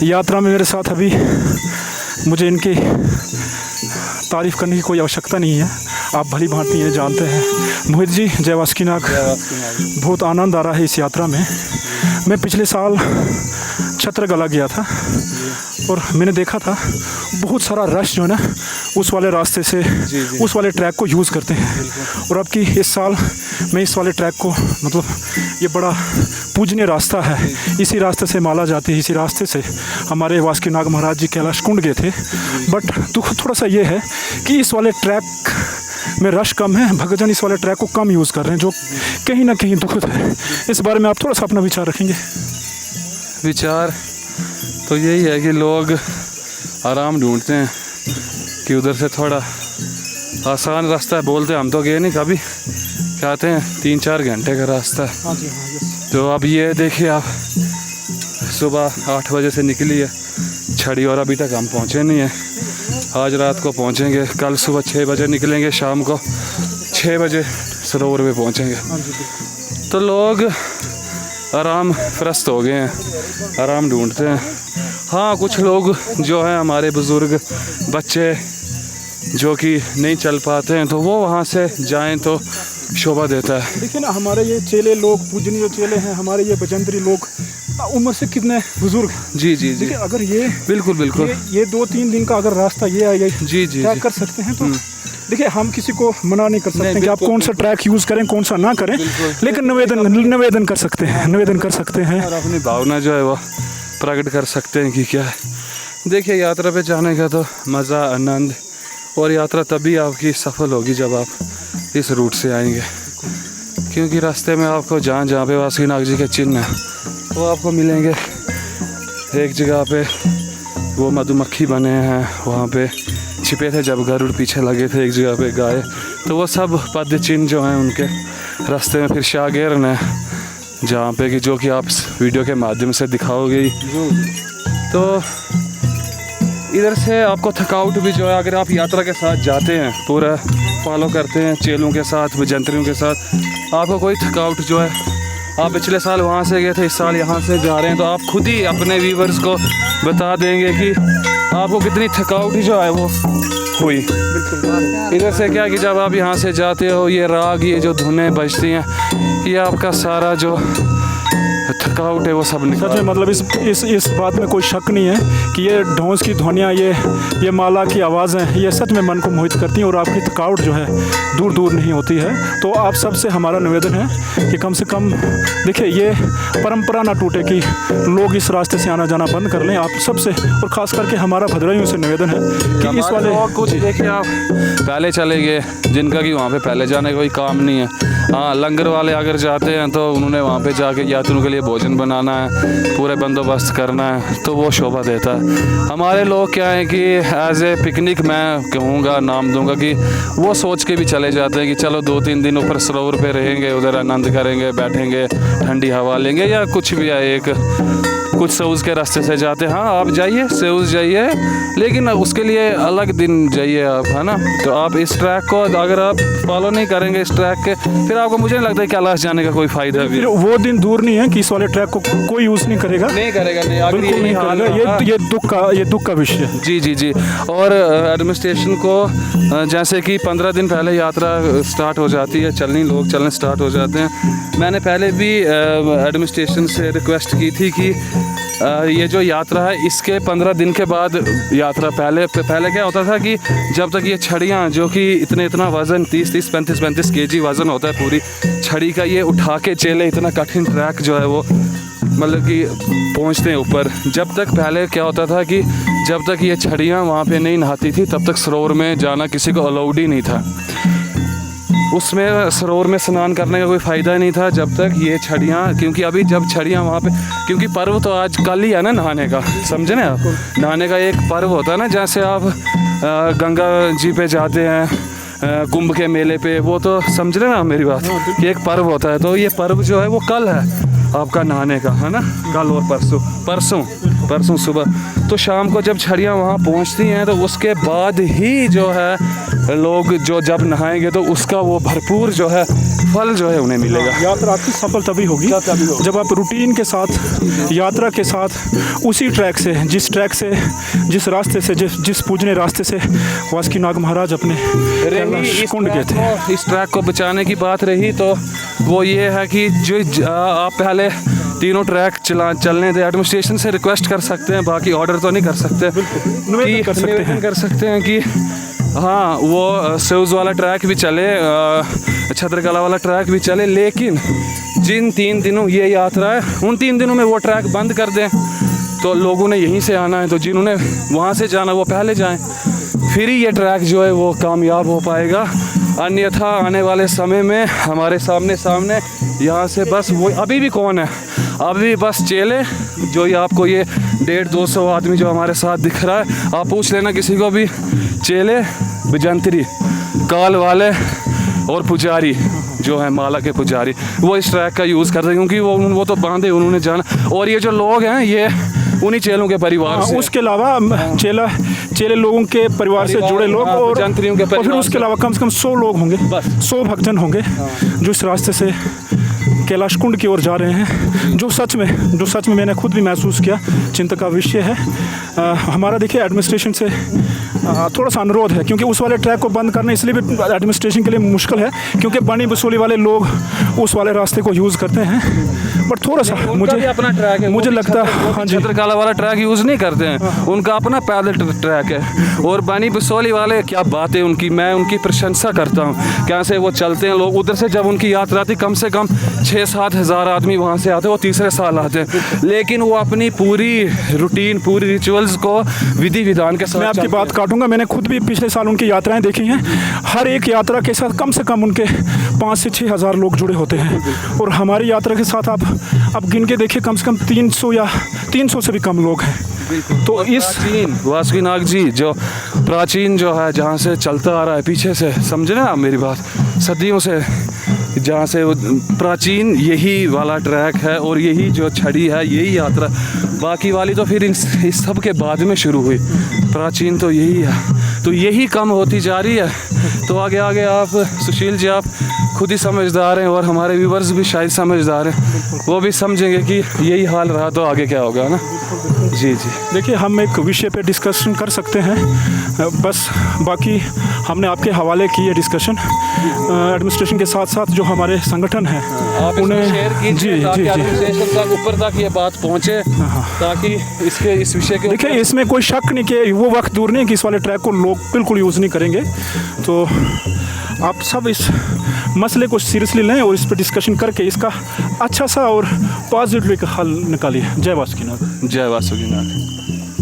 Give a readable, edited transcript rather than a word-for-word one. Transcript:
यात्रा में मेरे साथ अभी मुझे इनकी तारीफ़ करने की कोई आवश्यकता नहीं है, आप भली भांति ये जानते हैं। मोहित जी, जय वासुकीनाग। बहुत आनंद आ रहा है इस यात्रा में। मैं पिछले साल छत्रगला गया था और मैंने देखा था बहुत सारा रश जो है ना उस वाले रास्ते से उस वाले ट्रैक को यूज़ करते हैं। और अब की इस साल मैं इस वाले ट्रैक को मतलब ये बड़ा पूजनीय रास्ता है, इसी रास्ते से माला जाती है, इसी रास्ते से हमारे वासुकीनाग महाराज जी कैलाश कुंड गए थे। बट दुख थोड़ा सा ये है कि इस वाले ट्रैक में रश कम है, भक्तजन इस वाले ट्रैक को कम यूज़ कर रहे हैं, जो कहीं ना कहीं दुखद है। इस बारे में आप थोड़ा सा अपना विचार रखेंगे? विचार तो यही है कि लोग आराम ढूंढते हैं कि उधर से थोड़ा आसान रास्ता है। बोलते हम तो गए नहीं कभी, कहते हैं 3-4 घंटे का रास्ता है। हाँ जी, हाँ। तो अब ये देखिए, आप सुबह 8 बजे से निकली है छड़ी और अभी तक हम पहुँचे नहीं हैं। आज रात को पहुँचेंगे, कल सुबह 6 बजे निकलेंगे, शाम को 6 बजे सरोवर पे पहुँचेंगे। तो लोग आराम प्रस्त हो गए हैं, आराम ढूंढते हैं। हाँ, कुछ लोग जो हैं हमारे बुज़ुर्ग बच्चे जो कि नहीं चल पाते हैं, तो वो वहाँ से जाएं तो शोभा देता है। देखिए ना, हमारे ये चेले लोग, पूजनीय चेले हैं हमारे, ये बजंतरी लोग उम्र से कितने बुजुर्ग। जी जी जी, अगर ये बिल्कुल बिल्कुल ये 2-3 दिन का अगर रास्ता ये जी जी तय कर सकते हैं तो देखिए, हम किसी को मना नहीं कर सकते कि आप कौन सा ट्रैक यूज़ करें, कौन सा ना करें, लेकिन निवेदन कर सकते हैं, निवेदन कर सकते हैं और अपनी भावना जो है वो प्रकट कर सकते हैं कि क्या है। देखिए, यात्रा पे जाने का तो मज़ा, आनंद, और यात्रा तभी आपकी सफल होगी जब आप इस रूट से आएंगे, क्योंकि रास्ते में आपको जहाँ जहाँ पे वासुकीनाग जी के चिन्ह हैं वो आपको मिलेंगे। एक जगह पे वो मधुमक्खी बने हैं, वहाँ पे छिपे थे जब गरुड़ पीछे लगे थे, एक जगह पे गाय, तो वो सब पद चिन्ह जो हैं उनके रास्ते में। फिर शाहगैरन है जहाँ पे कि जो कि आप वीडियो के माध्यम से दिखाओगे। तो इधर से आपको थकावट भी जो है, अगर आप यात्रा के साथ जाते हैं, पूरा फॉलो करते हैं चेलों के साथ, बजंतरियों के साथ, आपको कोई थकावट जो है, आप पिछले साल वहाँ से गए थे, इस साल यहाँ से जा रहे हैं, तो आप खुद ही अपने व्यूवर्स को बता देंगे कि आपको कितनी थकावट जो है वो हुई। इधर से क्या कि जब आप यहाँ से जाते हो, ये राग, ये जो धुनें बजती हैं, ये आपका सारा जो थकावट है वो सब निकल। सच में मतलब इस बात में कोई शक नहीं है कि ये ढोंस की ध्वनियाँ, ये माला की आवाज़ें, ये सच में मन को मोहित करती हैं और आपकी थकावट जो है दूर दूर नहीं होती है। तो आप सबसे हमारा निवेदन है कि कम से कम देखिए, ये परंपरा ना टूटे कि लोग इस रास्ते से आना जाना बंद कर लें। आप सबसे और ख़ास करके हमारा भद्रायुं से निवेदन है कि इस वाले कुछ देखिए, आप पहले चले गए जिनका कि वहाँ पे पहले जाने का कोई काम नहीं है। हाँ, लंगर वाले अगर जाते हैं तो उन्होंने वहाँ पे जाके यात्रियों के लिए भोजन बनाना है, पूरे बंदोबस्त करना है, तो वो शोभा देता है। हमारे लोग क्या है कि एज ए पिकनिक, मैं कहूँगा, नाम दूंगा कि वो सोच के भी चले जाते हैं कि चलो 2-3 दिन ऊपर सरोवर पे रहेंगे, उधर आनंद करेंगे, बैठेंगे, ठंडी हवा लेंगे, या कुछ भी है। एक कुछ सेउज़ के रास्ते से जाते हैं। हाँ, आप जाइए, सेउज़ जाइए, लेकिन उसके लिए अलग दिन जाइए आप, है ना। तो आप इस ट्रैक को अगर आप फॉलो नहीं करेंगे, इस ट्रैक के, फिर आपको, मुझे नहीं लगता है कैलाश जाने का कोई फ़ायदा भी। फिर वो दिन दूर नहीं है कि इस वाले ट्रैक को कोई यूज़ नहीं करेगा, नहीं करेगा, बिल्कुल नहीं करेगा। ये दुख का विषय है। जी जी जी। और एडमिनिस्ट्रेशन को जैसे कि 15 दिन पहले यात्रा स्टार्ट हो जाती है, लोग चलने स्टार्ट हो जाते हैं। मैंने पहले भी एडमिनिस्ट्रेशन से रिक्वेस्ट की थी कि ये जो यात्रा है इसके 15 दिन के बाद यात्रा, पहले क्या होता था कि जब तक ये छड़ियाँ, जो कि इतना वज़न 30-30, 35-35 kg वज़न होता है पूरी छड़ी का, ये उठा के चेले इतना कठिन ट्रैक जो है वो मतलब कि पहुँचते हैं ऊपर। जब तक पहले क्या होता था कि जब तक ये छड़ियाँ वहाँ पे नहीं नहाती थी, तब तक सरोवर में जाना किसी को अलाउड ही नहीं था। उसमें सरोवर में स्नान करने का कोई फ़ायदा नहीं था जब तक ये छड़ियाँ, क्योंकि अभी जब छड़ियाँ वहाँ पे, क्योंकि पर्व तो आज कल ही है ना नहाने का, समझे ना आप। नहाने का एक पर्व होता है ना, जैसे आप गंगा जी पे जाते हैं कुंभ के मेले पे, वो तो समझ रहे ना मेरी बात, कि एक पर्व होता है। तो ये पर्व जो है वो कल है आपका नहाने का, है ना, कल और परसों परसों सुबह। तो शाम को जब छड़ियाँ वहाँ पहुँचती हैं तो उसके बाद ही जो है लोग जो जब नहाएंगे तो उसका वो भरपूर जो है फल जो है उन्हें मिलेगा। यात्रा आपकी सफल तभी होगी जब आप रूटीन के साथ, यात्रा के साथ, उसी ट्रैक से, जिस रास्ते से, जिस पूजने रास्ते से वासुकीनाग महाराज अपने कैलाश कुंड गए थे। इस ट्रैक को बचाने की बात रही तो वो ये है कि जो आप पहले तीनों ट्रैक चलने दें। एडमिनिस्ट्रेशन से रिक्वेस्ट कर सकते हैं, बाकी ऑर्डर तो नहीं कर सकते, निवेदन कर सकते हैं कि हाँ वो सेउज़ वाला ट्रैक भी चले, छत्रकला वाला ट्रैक भी चले, लेकिन जिन 3 दिनों ये यात्रा है उन 3 दिनों में वो ट्रैक बंद कर दें। तो लोगों ने यहीं से आना है, तो जिन्होंने वहाँ से जाना वो पहले जाएं, फिर ही ये ट्रैक जो है वो कामयाब हो पाएगा। अन्यथा आने वाले समय में हमारे सामने यहाँ से बस वो अभी भी कौन है, अभी बस चेले जो ये आपको ये 150-200 आदमी जो हमारे साथ दिख रहा है, आप पूछ लेना किसी को भी, चेले, बिजंतरी, काल वाले और पुजारी जो है माला के पुजारी, वो इस ट्रैक का यूज़ करते हैं, क्योंकि वो तो बांधे उन्होंने जाना। और ये जो लोग हैं ये उन्हीं चेलों के परिवार से, उसके अलावा चेले लोगों के परिवार से जुड़े लोग और जंत्रियों के फिर उसके अलावा कम से कम 100 लोग होंगे, 100 भक्तजन होंगे जो इस रास्ते से कैलाश कुंड की ओर जा रहे हैं, जो सच में मैंने खुद भी महसूस किया चिंता का विषय है। हमारा देखिए एडमिनिस्ट्रेशन से थोड़ा सा अनुरोध है, क्योंकि उस वाले ट्रैक को बंद करना इसलिए भी एडमिनिस्ट्रेशन के लिए मुश्किल है क्योंकि बनी बसोली वाले लोग उस वाले रास्ते को यूज़ करते हैं, बट थोड़ा सा मुझे अपना ट्रैक है, मुझे लगता है हाँ जी, छत्रकला वाला ट्रैक यूज़ नहीं करते हैं, उनका अपना पैदल ट्रैक है। और बनी बसोली वाले क्या बात है उनकी, मैं उनकी प्रशंसा करता हूँ, कैसे वो चलते हैं। लोग उधर से जब उनकी यात्रा थी कम से कम 6-7 हज़ार आदमी वहाँ से आते हैं, वो तीसरे साल आते हैं, लेकिन वो अपनी पूरी रूटीन, पूरी रिचुअल्स को विधि विधान के साथ। मैं आपकी बात काटूंगा, मैंने खुद भी पिछले साल उनकी यात्राएं देखी हैं, हर एक यात्रा के साथ कम से कम उनके 5 से 6 हज़ार लोग जुड़े होते हैं, और हमारी यात्रा के साथ आप गिन के देखिए कम से कम 300 या 300 से भी कम लोग हैं। तो इस वासुकीनाग जी जो प्राचीन जो है जहाँ से चलता आ रहा है पीछे से, समझे ना आप मेरी बात, सदियों से जहाँ से वो प्राचीन यही वाला ट्रैक है और यही जो छड़ी है यही यात्रा, बाकी वाली तो फिर इस सब के बाद में शुरू हुई, प्राचीन तो यही है, तो यही कम होती जा रही है। तो आगे आगे आप सुशील जी आप खुद ही समझदार हैं और हमारे व्यूवर्स भी शायद समझदार हैं, वो भी समझेंगे कि यही हाल रहा तो आगे क्या होगा ना। जी देखिए हम एक विषय पे डिस्कशन कर सकते हैं, बस बाकी हमने आपके हवाले की ये डिस्कशन एडमिनिस्ट्रेशन के साथ साथ जो हमारे संगठन हैं आप उन्हें शेयर कीजिए ताकि एडमिनिस्ट्रेशन तक ऊपर तक ये बात पहुँचे, ताकि इस विषय के देखिए इसमें कोई शक नहीं कि वो वक्त दूर नहीं कि इस वाले ट्रैक को लोग बिल्कुल यूज़ नहीं करेंगे। तो आप सब इस मसले को सीरियसली लें और इस पर डिस्कशन करके इसका अच्छा सा और पॉजिटिव हल निकालिए। जय वासुकीनाथ। जय वासुकीनाथ।